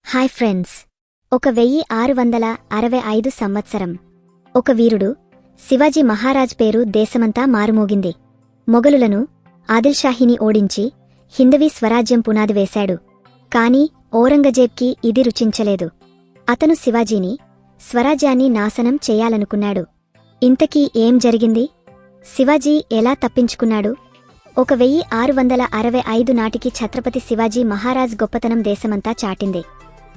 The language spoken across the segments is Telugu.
హాయ్ ఫ్రెండ్స్, 1665 సంవత్సరం ఒక వీరుడు శివాజీ మహారాజ్ పేరు దేశమంతా మారుమోగింది. మొగలులను ఆదిల్షాహీని ఓడించి హిందవీ స్వరాజ్యం పునాది వేశాడు. కాని ఔరంగజేబ్కి ఇది రుచించలేదు. అతను శివాజీని, స్వరాజ్యాన్ని నాశనం చెయ్యాలనుకున్నాడు. ఇంతకీ ఏం జరిగింది? శివాజీ ఎలా తప్పించుకున్నాడు? 1665 నాటికి ఛత్రపతి శివాజీ మహారాజ్ గొప్పతనం దేశమంతా చాటింది.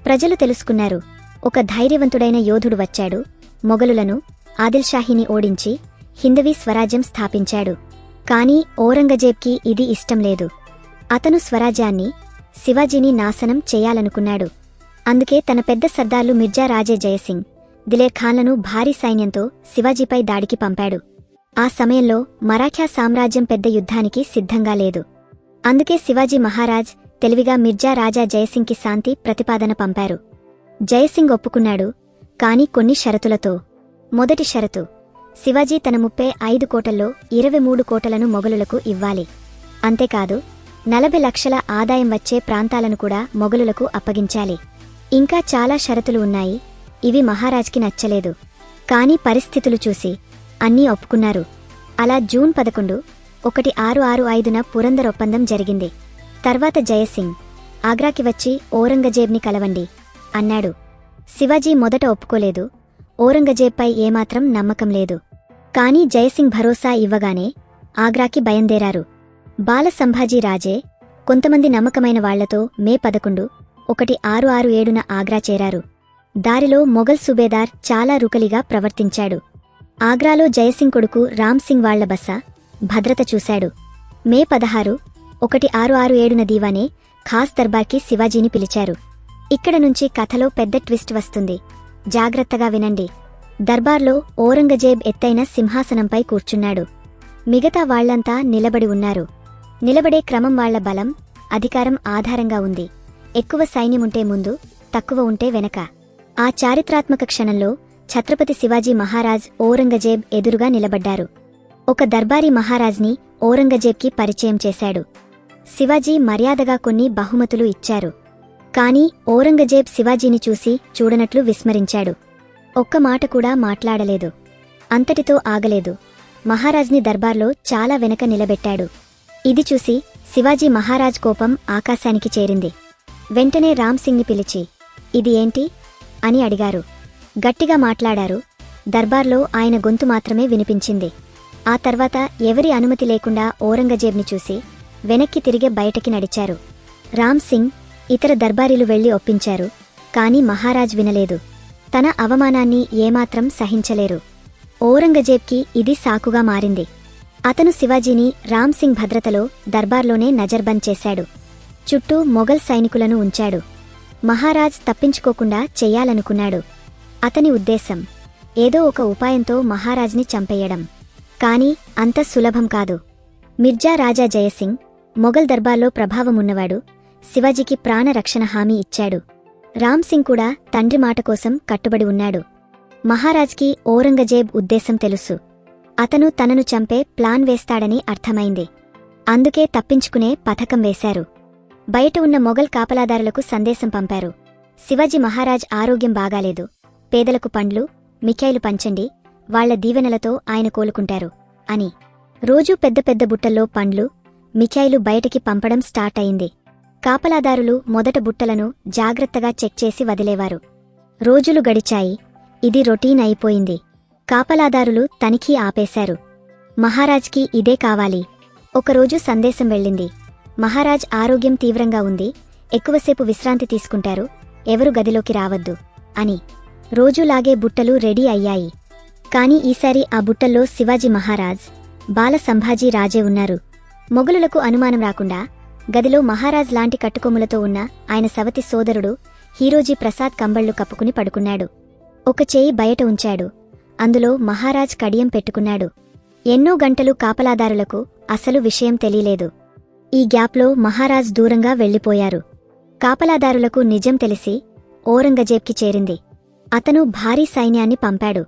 ప్రజలు తెలుసుకున్నారు, ఒక ధైర్యవంతుడైన యోధుడు వచ్చాడు, మొగలులను, ఆదిల్షాహీని ఓడించి హిందవీ స్వరాజ్యం స్థాపించాడు. కాని ఔరంగజేబ్కి ఇది ఇష్టంలేదు. అతను స్వరాజ్యాన్ని, శివాజీని నాశనం చెయ్యాలనుకున్నాడు. అందుకే తన పెద్ద సర్దార్లు మిర్జా రాజే జయసింగ్, దిలేర్ ఖాన్లను భారీ సైన్యంతో శివాజీపై దాడికి పంపాడు. ఆ సమయంలో మరాఠా సామ్రాజ్యం పెద్ద యుద్ధానికి సిద్ధంగా లేదు. అందుకే శివాజీ మహారాజ్ తెలివిగా మిర్జా రాజా జయసింగ్కి శాంతి ప్రతిపాదన పంపారు. జయసింగ్ ఒప్పుకున్నాడు, కాని కొన్ని షరతులతో. మొదటి షరతు, శివాజీ తన 35 కోటల్లో 23 కోటలను మొగలులకు ఇవ్వాలి. అంతేకాదు 40 లక్షల ఆదాయం వచ్చే ప్రాంతాలను కూడా మొగలులకు అప్పగించాలి. ఇంకా చాలా షరతులు ఉన్నాయి. ఇవి మహారాజ్కి నచ్చలేదు. కాని పరిస్థితులు చూసి అన్నీ ఒప్పుకున్నారు. అలా జూన్ 11, 1665న పురందర్ ఒప్పందం జరిగింది. తర్వాత జయసింగ్, ఆగ్రాకి వచ్చి ఔరంగజేబ్ని కలవండి అన్నాడు. శివాజీ మొదట ఒప్పుకోలేదు. ఔరంగజేబ్పై ఏమాత్రం నమ్మకం లేదు. కాని జయసింగ్ భరోసా ఇవ్వగానే ఆగ్రాకి బయందేరారు. బాల సంభాజీ రాజే కొంతమంది నమ్మకమైన వాళ్లతో మే 11, 1667న ఆగ్రా చేరారు. దారిలో మొఘల్ సుబేదార్ చాలా రుకలిగా ప్రవర్తించాడు. ఆగ్రాలో జయసింగ్ కొడుకు రామ్సింగ్ వాళ్ల బస, భద్రత చూశాడు. మే 16, 1667న దీవానే ఖాస్ దర్బార్కి శివాజీని పిలిచారు. ఇక్కడ నుంచి కథలో పెద్ద ట్విస్ట్ వస్తుంది. జాగ్రత్తగా వినండి. దర్బార్లో ఔరంగజేబ్ ఎత్తైన సింహాసనంపై కూర్చున్నాడు. మిగతా వాళ్లంతా నిలబడి ఉన్నారు. నిలబడే క్రమం వాళ్ల బలం, అధికారం ఆధారంగా ఉంది. ఎక్కువ సైన్యముంటే ముందు, తక్కువ ఉంటే వెనక. ఆ చారిత్రాత్మక క్షణంలో ఛత్రపతి శివాజీ మహారాజ్ ఔరంగజేబ్ ఎదురుగా నిలబడ్డారు. ఒక దర్బారీ మహారాజ్ని ఔరంగజేబ్కి పరిచయం చేశాడు. శివాజీ మర్యాదగా కొన్ని బహుమతులు ఇచ్చారు. కాని ఔరంగజేబ్ శివాజీని చూసి చూడనట్లు విస్మరించాడు. ఒక్క మాట కూడా మాట్లాడలేదు. అంతటితో ఆగలేదు. మహారాజ్ని దర్బార్లో చాలా వెనక నిలబెట్టాడు. ఇది చూసి శివాజీ మహారాజ్ కోపం ఆకాశానికి చేరింది. వెంటనే రామ్సింగ్ని పిలిచి, ఇది ఏంటి అని అడిగారు. గట్టిగా మాట్లాడారు. దర్బార్లో ఆయన గొంతు మాత్రమే వినిపించింది. ఆ తర్వాత ఎవరి అనుమతి లేకుండా ఔరంగజేబ్ని చూసి వెనక్కి తిరిగే బయటకి నడిచారు. రామ్సింగ్, ఇతర దర్బారీలు వెళ్లి ఒప్పించారు. కాని మహారాజ్ వినలేదు. తన అవమానాన్ని ఏమాత్రం సహించలేరు. ఔరంగజేబ్కి ఇది సాకుగా మారింది. అతను శివాజీని, రామ్సింగ్ భద్రతలో దర్బార్లోనే నజర్బంద్ చేశాడు. చుట్టూ మొఘల్ సైనికులను ఉంచాడు. మహారాజ్ తప్పించుకోకుండా చెయ్యాలనుకున్నాడు. అతని ఉద్దేశం ఏదో ఒక ఉపాయంతో మహారాజ్ని చంపేయడం. కాని అంత సులభం కాదు. మిర్జా రాజా జయసింగ్ మొఘల్ దర్బార్లో ప్రభావమున్నవాడు. శివాజీకి ప్రాణరక్షణ హామీ ఇచ్చాడు. రామ్సింగ్ కూడా తండ్రి మాట కోసం కట్టుబడి ఉన్నాడు. మహారాజ్కి ఔరంగజేబ్ ఉద్దేశం తెలుసు. అతను తనను చంపే ప్లాన్ వేస్తాడని అర్థమైంది. అందుకే తప్పించుకునే పథకం వేశారు. బయట ఉన్న మొఘల్ కాపలాదారులకు సందేశం పంపారు. శివాజీ మహారాజ్ ఆరోగ్యం బాగాలేదు. పేదలకు పండ్లు, మిఠాయిలు పంచండి, వాళ్ల దీవెనలతో ఆయన కోలుకుంటారు అని. రోజూ పెద్ద పెద్ద బుట్టల్లో పండ్లు, మిఠాయిలు బయటికి పంపడం స్టార్ట్ అయింది. కాపలాదారులు మొదట బుట్టలను జాగ్రత్తగా చెక్ చేసి వదిలేవారు. రోజులు గడిచాయి. ఇది రొటీన్ అయిపోయింది. కాపలాదారులు తనిఖీ ఆపేశారు. మహారాజ్కి ఇదే కావాలి. ఒకరోజు సందేశం వెళ్ళింది. మహారాజ్ ఆరోగ్యం తీవ్రంగా ఉంది, ఎక్కువసేపు విశ్రాంతి తీసుకుంటారు, ఎవరు గదిలోకి రావద్దు అని. రోజులాగే బుట్టలు రెడీ అయ్యాయి. కాని ఈసారి ఆ బుట్టల్లో శివాజీ మహారాజ్, బాల సంభాజీ రాజే ఉన్నారు. మొగలులకు అనుమానం రాకుండా గదిలో మహారాజ్ లాంటి కట్టుకొమ్ములతో ఉన్న ఆయన సవతి సోదరుడు హీరోజీ ప్రసాద్ కంబళ్లు కప్పుకుని పడుకున్నాడు. ఒక చేయి బయట ఉంచాడు. అందులో మహారాజ్ కడియం పెట్టుకున్నాడు. ఎన్నో గంటలు కాపలాదారులకు అసలు విషయం తెలియలేదు. ఈ గ్యాప్లో మహారాజ్ దూరంగా వెళ్లిపోయారు. కాపలాదారులకు నిజం తెలిసి ఔరంగజేబ్కి చేరింది. అతను భారీ సైన్యాన్ని పంపాడు.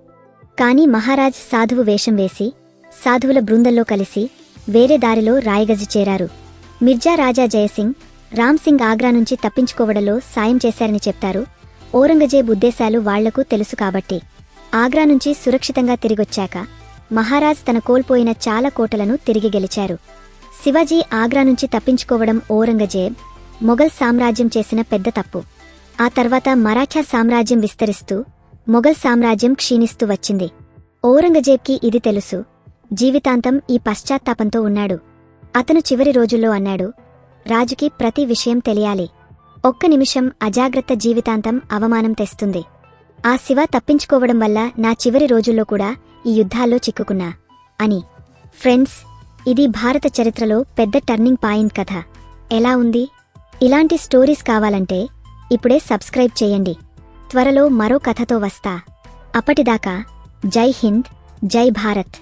కాని మహారాజ్ సాధువు వేషం వేసి సాధువుల బృందంలో కలిసి వేరే దారిలో రాయగజి చేరారు. మిర్జా రాజా జయసింగ్ రామ్ సింగ్ ఆగ్రా నుంచి తప్పించుకోవడంలో సాయం చేశారని చెప్తారు. ఔరంగజేబ్ ఉద్దేశాలు వాళ్లకు తెలుసు కాబట్టి. ఆగ్రా నుంచి సురక్షితంగా తిరిగొచ్చాక మహారాజ్ తన కోల్పోయిన చాలా కోటలను తిరిగి గెలిచారు. శివాజీ ఆగ్రా నుంచి తప్పించుకోవడం ఔరంగజేబ్, మొఘల్ సామ్రాజ్యం చేసిన పెద్ద తప్పు. ఆ తర్వాత మరాఠా సామ్రాజ్యం విస్తరిస్తూ మొఘల్ సామ్రాజ్యం క్షీణిస్తూ వచ్చింది. ఔరంగజేబ్కి ఇది తెలుసు. జీవితాంతం ఈ పశ్చాత్తాపంతో ఉన్నాడు. అతను చివరి రోజుల్లో అన్నాడు, రాజుకి ప్రతి విషయం తెలియాలి. ఒక్క నిమిషం అజాగ్రత్త జీవితాంతం అవమానం తెస్తుంది. ఆ శివ తప్పించుకోవడం వల్ల నా చివరి రోజుల్లో కూడా ఈ యుద్ధాల్లో చిక్కుకున్నా అని. ఫ్రెండ్స్, ఇది భారత చరిత్రలో పెద్ద టర్నింగ్ పాయింట్ కథ. ఎలా ఉంది? ఇలాంటి స్టోరీస్ కావాలంటే ఇప్పుడే సబ్స్క్రైబ్ చేయండి. త్వరలో మరో కథతో వస్తా. అప్పటిదాకా జై హింద్, జై భారత్.